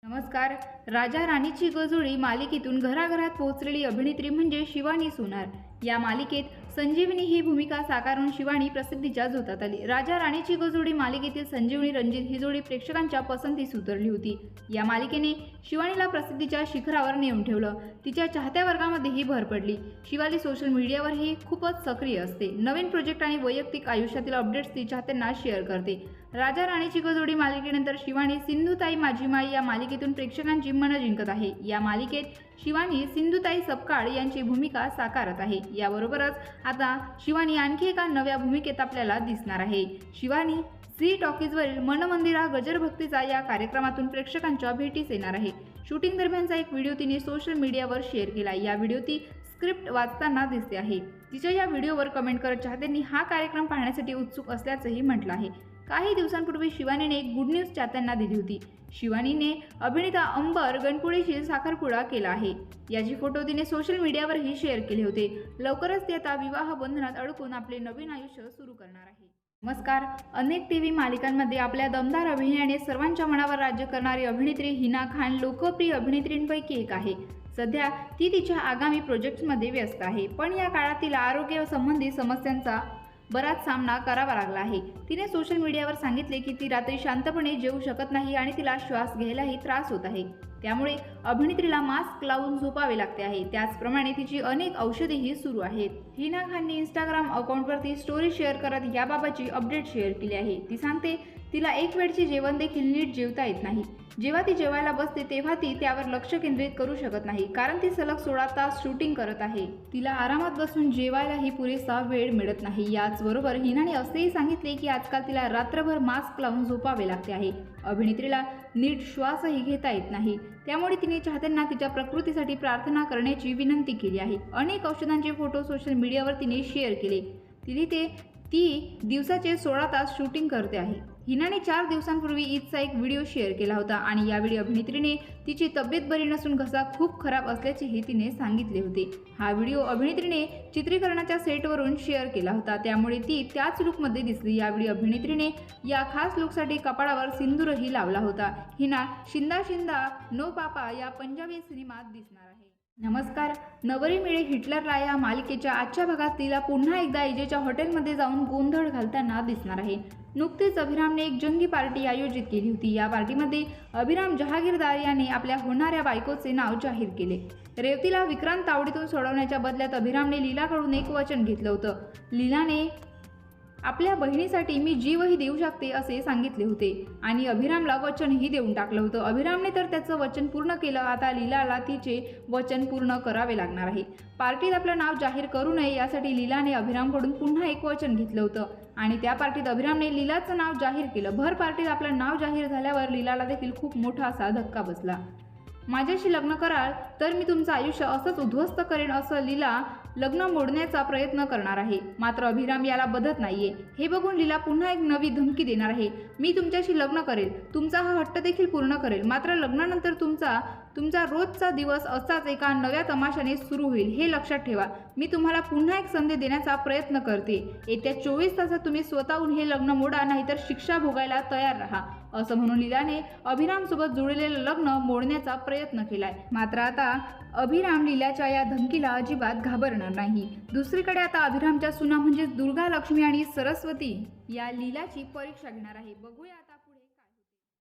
नमस्कार. राजा राणीची गजोडी मालिकेतून घराघरात पोहोचलेली अभिनेत्री म्हणजे शिवानी सोनार. या मालिकेत संजीवनी ही भूमिका साकारून शिवानी प्रसिद्धीच्या झोतात आली. राजा राणीची गजोडी मालिकेतील संजीवनी रंजित ही जोडी प्रेक्षकांच्या पसंतीस उतरली होती. या मालिकेने शिवानीला प्रसिद्धीच्या शिखरावर नेऊन ठेवलं. तिच्या चाहत्या वर्गामध्येही भर पडली. शिवानी सोशल मीडियावरही खूपच सक्रिय असते. नवीन प्रोजेक्ट आणि वैयक्तिक आयुष्यातील अपडेट्स ती चाहत्यांना शेअर करते. राजा राणीची गजोडी मालिकेनंतर शिवानी सिंधुताई माझी माई या मालिकेतून प्रेक्षकांची मनं जिंकत आहे. या मालिकेत शिवानी सिंधुताई सपकाळ यांची भूमिका साकारत आहे. याबरोबरच आता शिवानी आणखी एका नव्या भूमिकेत आपल्याला दिसणार आहे. शिवानी झी टॉकीजवरील मनमंदिरा गजर भक्तीचा या कार्यक्रमातून प्रेक्षकांच्या भेटीस येणार आहे. शूटिंग दरम्यानचा एक व्हिडिओ तिने सोशल मीडियावर शेअर केला. या व्हिडिओ ती स्क्रिप्ट वाचताना दिसते आहे. तिच्या या व्हिडिओवर कमेंट करत चाहत्यांनी हा कार्यक्रम पाहण्यासाठी उत्सुक असल्याचंही म्हटलं आहे. काही दिवसांपूर्वी शिवानीने एक गुड न्यूज चाहत्यांना दिली होती. शिवानीने अभिनेता अंबर गणपुडेशी साखरपुडा केला आहे. याची फोटो तिने सोशल मीडियावरही शेअर केले होते. लवकरच ती आता विवाह बंधनात अडकून आपले नवीन आयुष्य सुरू करणार आहे. नमस्कार. अनेक टीव्ही मालिकांमध्ये आपल्या दमदार अभिनयाने सर्वांच्या मनावर राज्य करणारी अभिनेत्री हिना खान लोकप्रिय अभिनेत्रींपैकी एक आहे. सध्या ती तिच्या आगामी प्रोजेक्ट्समध्ये व्यस्त आहे. पण या काळात तिला आरोग्य संबंधी समस्यांचा बराच सामना करावा लागला आहे. तिने सोशल मीडियावर सांगितले की ती रात्री शांतपणे जेवू शकत नाही आणि तिला श्वास घ्यायलाही त्रास होत आहे. त्यामुळे अभिनेत्रीला मास्क लावून झोपावे लागते आहे. त्याचप्रमाणे तिची अनेक औषधेही सुरू आहेत. हिना खानने इंस्टाग्राम अकाउंटवरती स्टोरी शेअर करत याबाबतची अपडेट शेअर केली आहे. ती सांगते तिला एक वेळचे जेवण देखील नीट जेवता येत नाही. जेव्हा ती जेवायला बसते तेव्हा ती त्यावर लक्ष केंद्रित करू शकत नाही, कारण ती सलग 16 तास शूटिंग करत आहे. तिला आरामात बसून जेवायलाही पुरेसा वेळ मिळत नाही. याचबरोबर हिनाने असेही सांगितले की आजकाल तिला रात्रभर मास्क लावून झोपावे लागते आहे. अभिनेत्रीला नीट श्वासही घेता येत नाही. त्यामुळे तिने चाहत्यांना तिच्या प्रकृतीसाठी प्रार्थना करण्याची विनंती केली आहे. अनेक औषधांचे फोटो सोशल मीडियावर तिने शेअर केले. ती दिवसाचे 16 तास शूटिंग करते आहे. हिनाने 4 दिवसांपूर्वी ईदचा एक व्हिडिओ शेअर केला होता आणि यावेळी अभिनेत्रीने तिची तब्येत बरी नसून घसा खूप खराब असल्याचेही तिने सांगितले होते. हा व्हिडिओ अभिनेत्रीने चित्रीकरणाच्या सेटवरून शेअर केला होता. त्यामुळे ती त्याच लुकमध्ये दिसली. यावेळी अभिनेत्रीने या खास लुकसाठी कपाळावर सिंदूरही लावला होता. हिना शिंदा शिंदा नो पापा या पंजाबी सिनेमात दिसणार आहे. नमस्कार. नवरी मिळे हिटलरला या मालिकेच्या आजच्या भागात तिला पुन्हा एकदा इजेच्या हॉटेलमध्ये जाऊन गोंधळ घालताना दिसणार आहे. नुकतेच अभिरामने एक जंगी पार्टी आयोजित केली होती. या पार्टीमध्ये अभिराम जहागीरदार याने आपल्या होणाऱ्या बायकोचे नाव जाहीर केले. रेवतीला विक्रांत तावडीतून सोडवण्याच्या बदल्यात अभिरामने लीलाकडून एक वचन घेतलं होतं. लीलाने आपल्या बहिणीसाठी मी जीवही देऊ शकते असे सांगितले होते आणि अभिरामला वचनही देऊन टाकलं होतं. अभिरामने तर त्याचं वचन पूर्ण केलं. आता लीलाला तिचे वचन पूर्ण करावे लागणार आहे. पार्टीत आपलं नाव जाहीर करू नये यासाठी लीलाने अभिरामकडून पुन्हा एक वचन घेतलं होतं आणि त्या पार्टीत अभिरामने लीलाचं नाव जाहीर केलं. भर पार्टीत आपलं नाव जाहीर झाल्यावर लीलाला देखील खूप मोठा असा धक्का बसला. माझ्याशी लग्न कराल तर मी तुमचं आयुष्य असंच उद्ध्वस्त करेन असं लीला लग्न मोडण्याचा प्रयत्न करणार आहे. मात्र अभिराम याला बधत नाहीये. हे बघून लीला पुन्हा एक नवी धमकी देणार आहे. मी तुमच्याशी लग्न करेल, तुमचा हा हट्ट देखील पूर्ण करेल, मात्र लग्नानंतर तुमचा रोजचा दिवस असाच एका नव्या तमाशाने सुरू होईल हे लक्षात ठेवा. मी तुम्हाला पुन्हा एक संधी देण्याचा प्रयत्न करते. येत्या 24 तासात तुम्ही स्वतःहून हे लग्न मोडा, नाहीतर शिक्षा भोगायला तयार राहा असं म्हणून लीलाने अभिरामसोबत जुळलेलं लग्न मोडण्याचा प्रयत्न केलाय. मात्र आता अभिराम लीलाच्या या धमकीला अजिबात घाबरणार नाही. दुसरीकडे आता अभिरामच्या सुना म्हणजेच दुर्गा, लक्ष्मी आणि सरस्वती या लीलाची परीक्षा घेणार आहे. बघूया आता.